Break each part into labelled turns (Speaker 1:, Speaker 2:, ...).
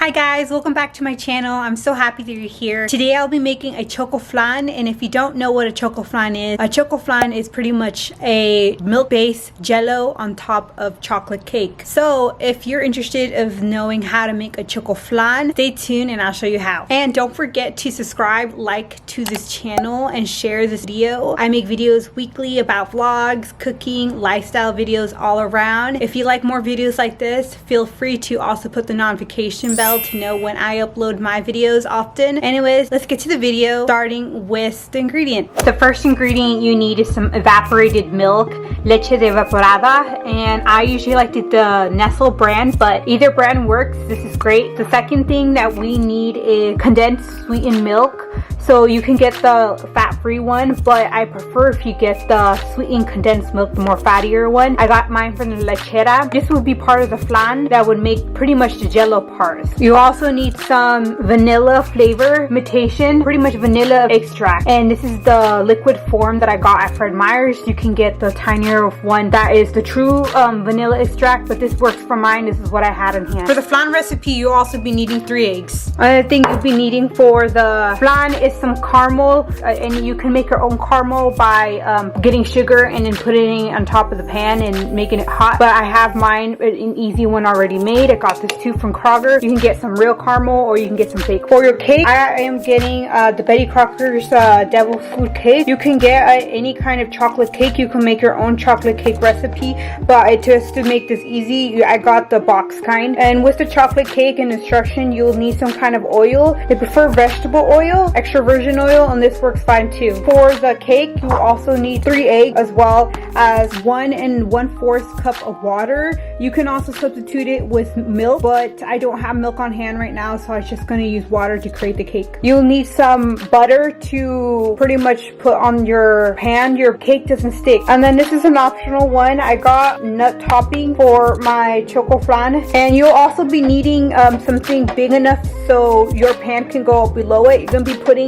Speaker 1: Hi guys, welcome back to my channel. I'm so happy that you're here. Today I'll be making a Chocoflan, and if you don't know what a Chocoflan is, a Chocoflan is pretty much a milk-based jello on top of chocolate cake. So if you're interested of knowing how to make a Chocoflan, stay tuned and I'll show you how. And don't forget to subscribe, like to this channel, and share this video. I make videos weekly about vlogs, cooking, lifestyle videos all around. If you like more videos like this, feel free to also put the notification bell to know when I upload my videos often. Anyways, let's get to the video, starting with the ingredients. The first ingredient you need is some evaporated milk, leche de evaporada, and I usually like the Nestle brand, but either brand works. This is great. The second thing that we need is condensed sweetened milk. So you can get the fat-free one, but I prefer if you get the sweetened condensed milk, the more fattier one. I got mine from the lechera. This would be part of the flan that would make pretty much the jello part. You also need some vanilla flavor imitation, pretty much vanilla extract. And this is the liquid form that I got at Fred Meyer's. You can get the tinier one that is the true vanilla extract, but this works for mine. This is what I had in hand. For the flan recipe, you'll also be needing 3 eggs. Another thing you'll be needing for the flan is some caramel, and you can make your own caramel by getting sugar and then putting it on top of the pan and making it hot. But I have mine, an easy one already made. I got this too from Kroger. You can get some real caramel or you can get some fake. For your cake, I am getting the Betty Crocker's Devil Food Cake. You can get any kind of chocolate cake. You can make your own chocolate cake recipe, but just to make this easy, I got the box kind. And with the chocolate cake and instruction, you'll need some kind of oil. I prefer vegetable oil, extra virgin oil, and this works fine too. For the cake, you also need 3 eggs as well as 1 1/4 cup of water. You can also substitute it with milk, but I don't have milk on hand right now, so I was just going to use water to create the cake. You'll need some butter to pretty much put on your pan. Your cake doesn't stick. And then this is an optional one. I got nut topping for my Chocoflan, and you'll also be needing something big enough so your pan can go below it. You're going to be putting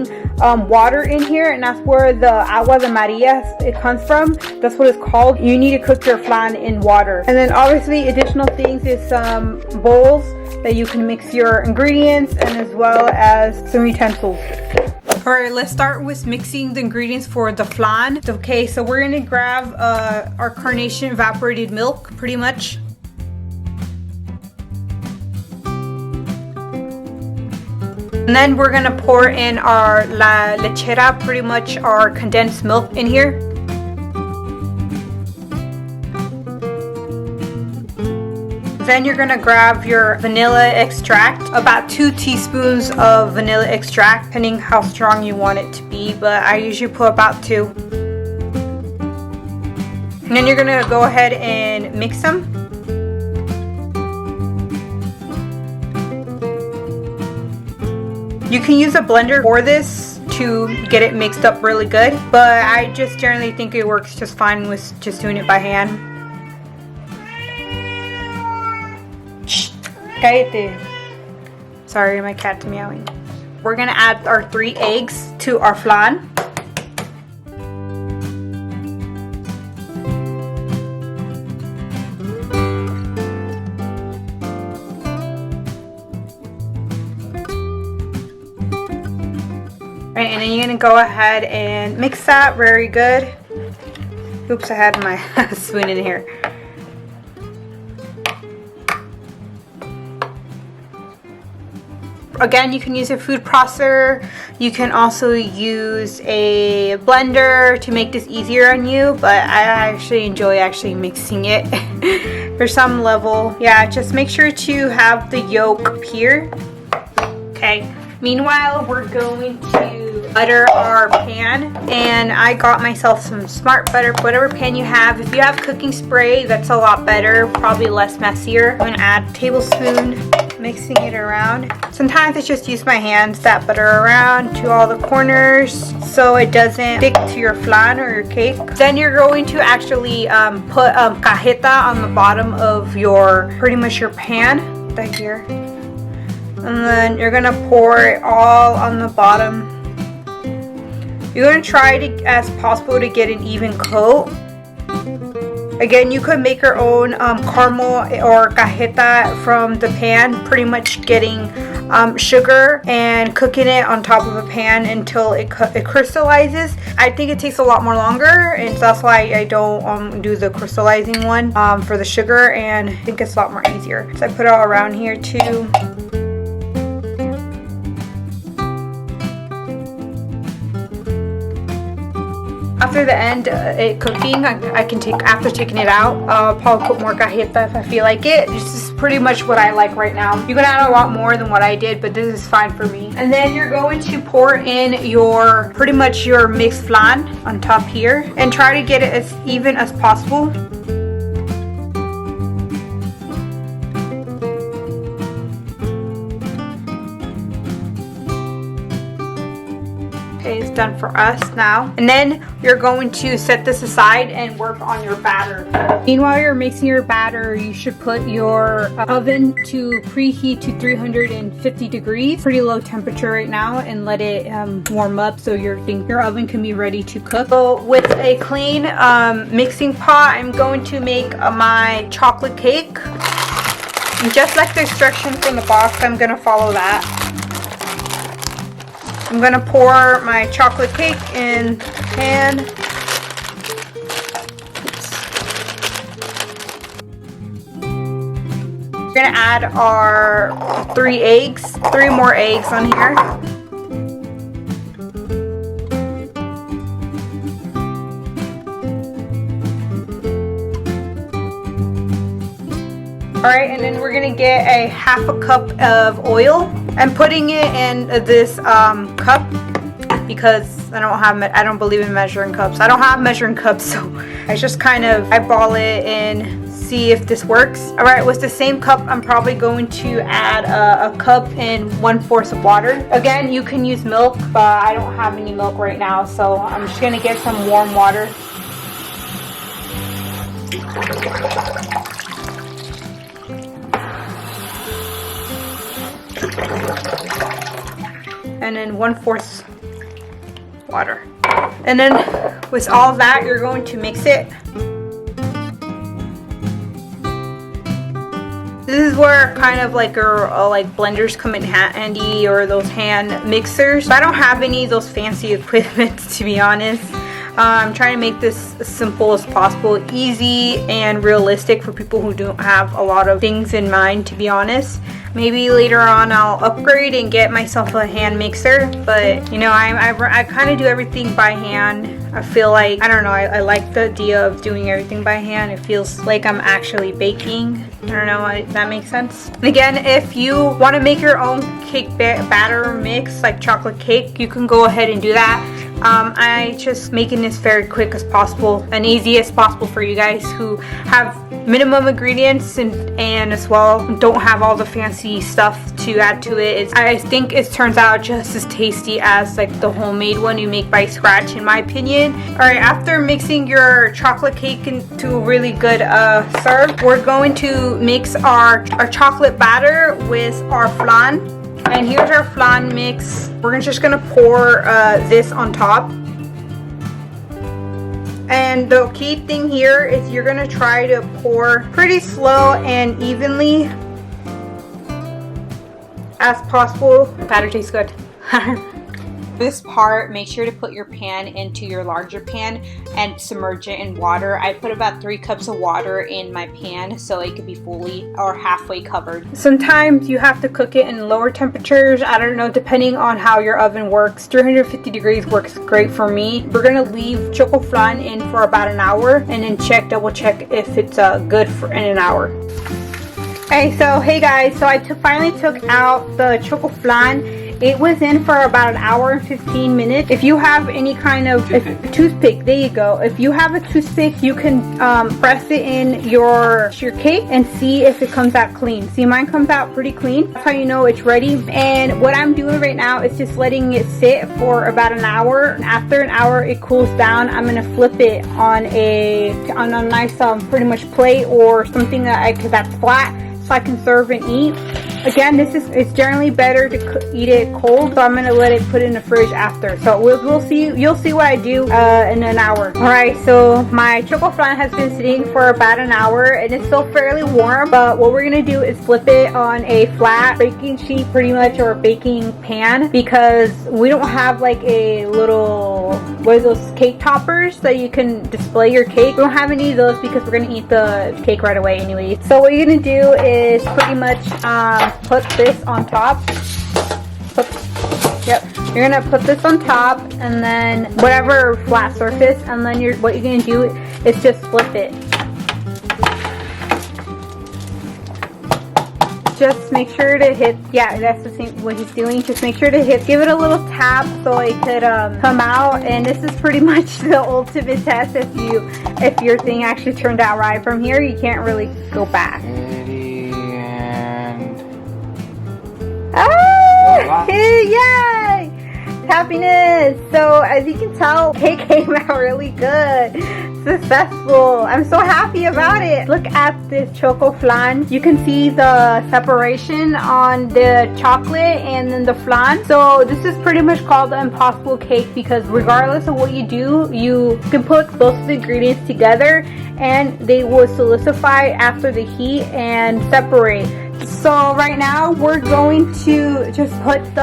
Speaker 1: water in here, and that's where the agua de Maria it comes from. That's what it's called. You need to cook your flan in water. And then obviously additional things is some bowls that you can mix your ingredients, and as well as some utensils. Alright, let's start with mixing the ingredients for the flan. Okay, so we're gonna grab our carnation evaporated milk, pretty much. And then we're gonna pour in our la lechera, pretty much our condensed milk in here. Then you're gonna grab your vanilla extract, about 2 teaspoons of vanilla extract, depending how strong you want it to be, but I usually put about 2. And then you're gonna go ahead and mix them. You can use a blender for this to get it mixed up really good, but I just generally think it works just fine with just doing it by hand. Sorry, my cat's meowing. We're gonna add our 3 eggs to our flan. Right, and then you're gonna go ahead and mix that very good. Oops, I had my spoon in here. Again, you can use a food processor. You can also use a blender to make this easier on you, but I actually enjoy mixing it for some level. Yeah, just make sure to have the yolk up here. Okay, meanwhile, we're going to butter our pan, and I got myself some smart butter, whatever pan you have. If you have cooking spray, that's a lot better, probably less messier. I'm gonna add a tablespoon, mixing it around. Sometimes I just use my hands, that butter around to all the corners so it doesn't stick to your flan or your cake. Then you're going to actually put cajeta on the bottom of your, pretty much your pan, right here. And then you're gonna pour it all on the bottom. You're gonna try to, as possible, to get an even coat. Again, you could make your own caramel or cajeta from the pan, pretty much getting sugar and cooking it on top of a pan until it crystallizes. I think it takes a lot more longer, and so that's why I don't do the crystallizing one for the sugar, and I think it's a lot more easier. So I put it all around here too. After the end, it cooking, I can take, after taking it out, I'll probably put more cajeta if I feel like it. This is pretty much what I like right now. You can add a lot more than what I did, but this is fine for me. And then you're going to pour in your, pretty much your mixed flan on top here, and try to get it as even as possible. Okay, it's done for us now. And then you're going to set this aside and work on your batter. Meanwhile, you're mixing your batter, you should put your oven to preheat to 350 degrees, pretty low temperature right now, and let it warm up so your oven can be ready to cook. So with a clean mixing pot, I'm going to make my chocolate cake. And just like the instructions from the box, I'm gonna follow that. I'm gonna pour my chocolate cake in the pan. We're gonna add our 3 more eggs on here. Alright, and then we're gonna get a ½ cup of oil. I'm putting it in this cup because I don't believe in measuring cups. I don't have measuring cups, so I just kind of eyeball it and see if this works. Alright, with the same cup, I'm probably going to add a cup and 1/4 of water. Again, you can use milk, but I don't have any milk right now, so I'm just gonna get some warm water. And then 1/4 water. And then with all that, you're going to mix it. This is where kind of like like blenders come in handy, or those hand mixers. I don't have any of those fancy equipment, to be honest. I'm trying to make this as simple as possible, easy and realistic for people who don't have a lot of things in mind, to be honest. Maybe later on I'll upgrade and get myself a hand mixer, but you know, I kind of do everything by hand. I feel like, I don't know, I like the idea of doing everything by hand. It feels like I'm actually baking. I don't know if that makes sense. And again, if you want to make your own cake batter mix, like chocolate cake, you can go ahead and do that. I just making this very quick as possible and easy as possible for you guys who have minimum ingredients and as well don't have all the fancy stuff to add to it. I think it turns out just as tasty as like the homemade one you make by scratch, in my opinion. Alright, after mixing your chocolate cake into a really good syrup, we're going to mix our chocolate batter with our flan. And here's our flan mix. We're just gonna pour this on top. And the key thing here is you're gonna try to pour pretty slow and evenly as possible. Batter tastes good. This part, make sure to put your pan into your larger pan and submerge it in water. I put about 3 cups of water in my pan so it could be fully or halfway covered. Sometimes you have to cook it in lower temperatures. I don't know, depending on how your oven works. 350 degrees works great for me. We're gonna leave Chocoflan in for about an hour and then double check if it's good for in an hour. Okay, so hey guys, so I finally took out the Chocoflan. It was in for about an hour and 15 minutes. If you have any kind of toothpick, there you go. If you have a toothpick, you can press it in your cake and see if it comes out clean. See, mine comes out pretty clean. That's how you know it's ready. And what I'm doing right now is just letting it sit for about an hour. And after an hour, it cools down. I'm gonna flip it on a nice pretty much plate or something that's flat, so I can serve and eat. Again, it's generally better to eat it cold, so I'm gonna let it put in the fridge after. So we'll see. You'll see what I do in an hour. All right. So my Chocoflan has been sitting for about an hour, and it's still fairly warm. But what we're gonna do is flip it on a flat baking sheet, pretty much, or a baking pan, because we don't have like a little, what are those, cake toppers that you can display your cake. We don't have any of those because we're gonna eat the cake right away anyway. So what you're gonna do is pretty much put this on top. You're gonna put this on top, and then whatever flat surface, and then what you're gonna do is just flip it. Just make sure to hit, yeah, that's the same what he's doing. Just make sure to give it a little tap so it could come out. And this is pretty much the ultimate test if your thing actually turned out right. From here, you can't really go back. Yay! Happiness! So as you can tell, cake came out really good. Successful. I'm so happy about it. Look at this Chocoflan. You can see the separation on the chocolate and then the flan. So this is pretty much called the impossible cake, because regardless of what you do, you can put both of the ingredients together and they will solidify after the heat and separate. So right now we're going to just put the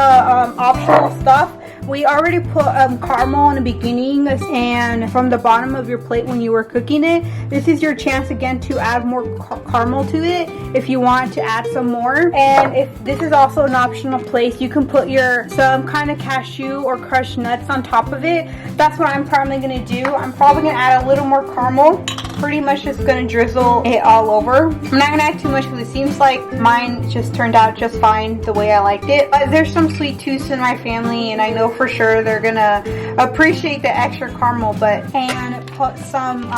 Speaker 1: optional stuff. We already put caramel in the beginning and from the bottom of your plate when you were cooking it. This is your chance again to add more caramel to it if you want to add some more. And if this is also an optional place, you can put some kind of cashew or crushed nuts on top of it. That's what I'm probably going to do. I'm probably going to add a little more caramel. Pretty much just going to drizzle it all over. I'm not going to add too much because it seems like mine just turned out just fine the way I liked it. But there's some sweet tooths in my family, and I know for sure they're going to appreciate the extra caramel. And put some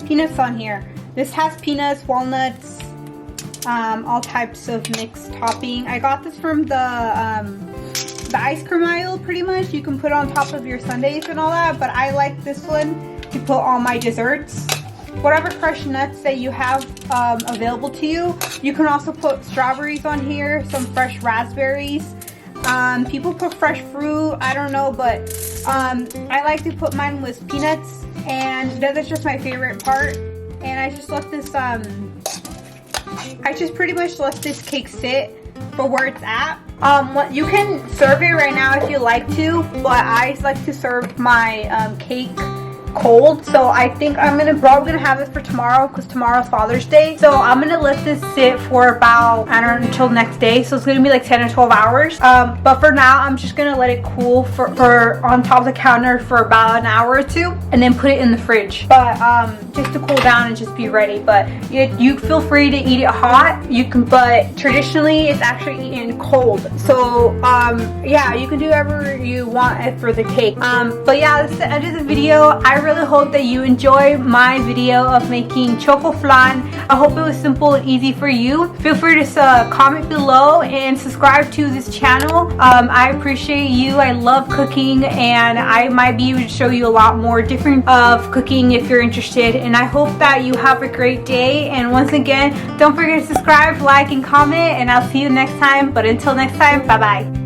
Speaker 1: peanuts on here. This has peanuts, walnuts, all types of mixed topping. I got this from the ice cream aisle pretty much. You can put it on top of your sundaes and all that, but I like this one to put on my desserts. Whatever crushed nuts that you have available to you. You can also put strawberries on here, some fresh raspberries. People put fresh fruit, I don't know, but I like to put mine with peanuts, and that's just my favorite part. And I just let this I just pretty much let this cake sit for where it's at. You can serve it right now if you like to, but I like to serve my cake cold. So I think I'm probably gonna have it for tomorrow, because tomorrow's Father's Day. So I'm gonna let this sit for about, I don't know, until next day. So it's gonna be like 10 or 12 hours. But for now, I'm just gonna let it cool for on top of the counter for about an hour or two, and then put it in the fridge. But just to cool down and just be ready. But you feel free to eat it hot. You can, but traditionally it's actually eaten cold. So yeah, you can do whatever you want it for the cake. But yeah, this is the end of the video. I really hope that you enjoy my video of making Chocoflan. I hope it was simple and easy for you. Feel free to comment below and subscribe to this channel. I appreciate you. I love cooking, and I might be able to show you a lot more different of cooking if you're interested. And I hope that you have a great day. And once again, don't forget to subscribe, like, and comment, and I'll see you next time. But until next time, bye bye.